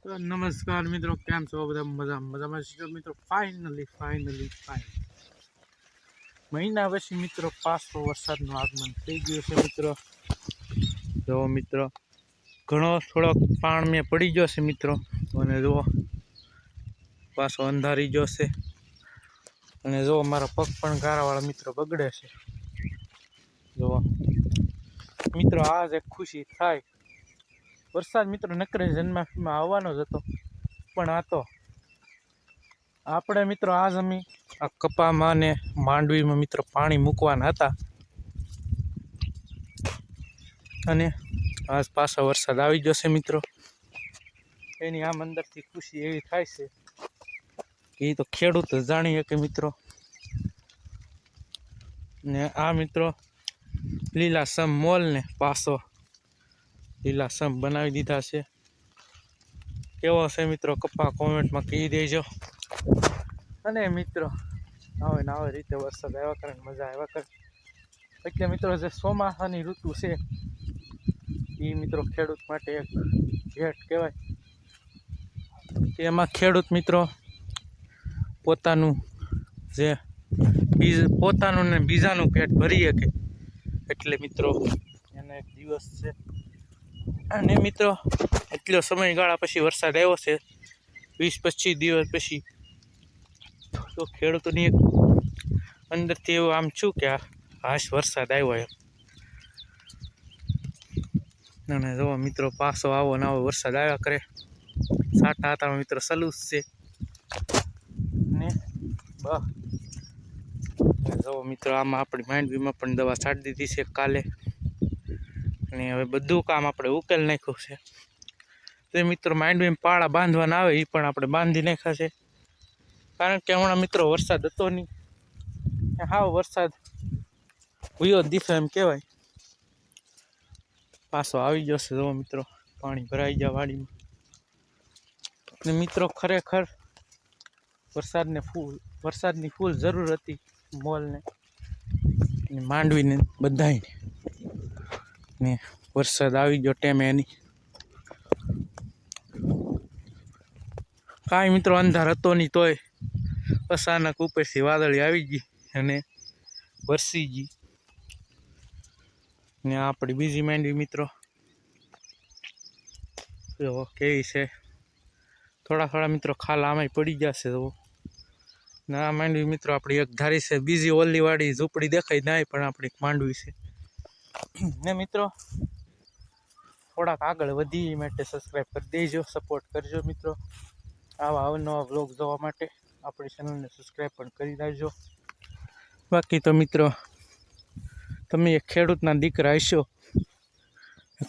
તો નમસ્કાર મિત્રો, કેમ છો બધા? મજામાં છો મિત્રો? ફાઇનલી મહિના પછી મિત્રો પાછો વરસાદનું આગમન થઈ ગયું છે મિત્રો. જો મિત્રો ઘણો થોડોક પાણી પડી ગયો છે મિત્રો, અને જુઓ પાછો અંધારી ગયો છે. અને જો મારા પગ પણ ગારાવાળા મિત્રો બગડે છે. જુઓ મિત્રો, આજ એક ખુશી થાય. વરસાદ મિત્રો નકરે જન્માષ્ટમીમાં આવવાનો જ હતો, પણ આ તો આપણે મિત્રો આજ અમે આ કપામાં ને માંડવીમાં મિત્રો પાણી મૂકવાના હતા, અને આજ પાછો વરસાદ આવી ગયો છે મિત્રો. એની આમ અંદરથી ખુશી એવી થાય છે કે એ તો ખેડૂત જાણીએ કે મિત્રો. ને આ મિત્રો લીલાસમ મોલ ને પાછો લીલાસમ બનાવી દીધા છે. કેવો છે મિત્રો કપા કોમેન્ટમાં કહી દેજો. અને મિત્રો આવે રીતે વરસાદ આવ્યા કરે, મજા આવ્યા કરે. એટલે મિત્રો જે ચોમાસાની ઋતુ છે એ મિત્રો ખેડૂત માટે એક ભેટ કહેવાય. એમાં ખેડૂત મિત્રો પોતાનું જે પોતાનું ને બીજાનું પેટ ભરી શકે, એટલે મિત્રો એનો એક દિવસ છે. અને મિત્રો એટલો સમયગાળા પછી વરસાદ આવ્યો છે, 20-25 દિવસ પછી. તો ખેડૂતોની એક અંદરથી એવું આમ છું કે હાશ વરસાદ આવ્યો એમ. અને જો મિત્રો પાછો આવો ને આવો વરસાદ આવ્યા કરે. સાટા હાથામાં મિત્રો સલુસ છે ને બસ. જો મિત્રો આમાં આપણી માંડવીમાં પણ દવા છાંટી દીધી છે કાલે, અને હવે બધું કામ આપણે ઉકેલ નાખ્યું છે. તો મિત્રો માંડવીમાં પાળા બાંધવાના આવે એ પણ આપણે બાંધી નાખ્યા છે, કારણ કે હમણાં મિત્રો વરસાદ હતો નહીં. હાવ વરસાદ હુયો દીધો એમ કહેવાય. પાછો આવી ગયો છે. જો મિત્રો પાણી ભરાઈ ગયા વાડીમાં. ને મિત્રો ખરેખર વરસાદની ફૂલ જરૂર હતી મોલને ને માંડવીને બધાને. ને વરસાદ આવી ગયો ટેમે એની. કાંઈ મિત્રો અંધાર હતો નહીં, તોય અચાનક ઉપરથી વાદળી આવી ગઈ અને વરસી ગઈ. ને આપણી બીજી માંડવી મિત્રો કેવી છે. થોડા મિત્રો ખાલા આમાંય પડી ગયા છે. તો ના માંડવી મિત્રો આપણી એક ધારી છે. બીજી ઓલી વાળી ઝૂંપડી દેખાય નહીં, પણ આપણી માંડવી છે. ને મિત્રો થોડાક આગળ વધી એ માટે સબસ્ક્રાઈબ કરી દેજો, સપોર્ટ કરજો મિત્રો. આવા અવનવા વ્લોગ જોવા માટે આપણી ચેનલને સબસ્ક્રાઈબ પણ કરી દેજો. બાકી તો મિત્રો તમે એક ખેડૂતના દીકરા હશો,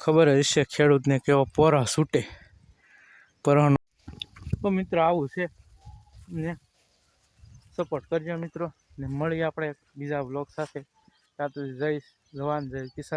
ખબર હશે ખેડૂતને કેવો પોરા છૂટે પરવાનો. તો મિત્રો આવું છે, ને સપોર્ટ કરજો મિત્રો. ને મળીએ આપણે બીજા વ્લોગ સાથે. ત્યાં તો જય જવાન જય કિસાન.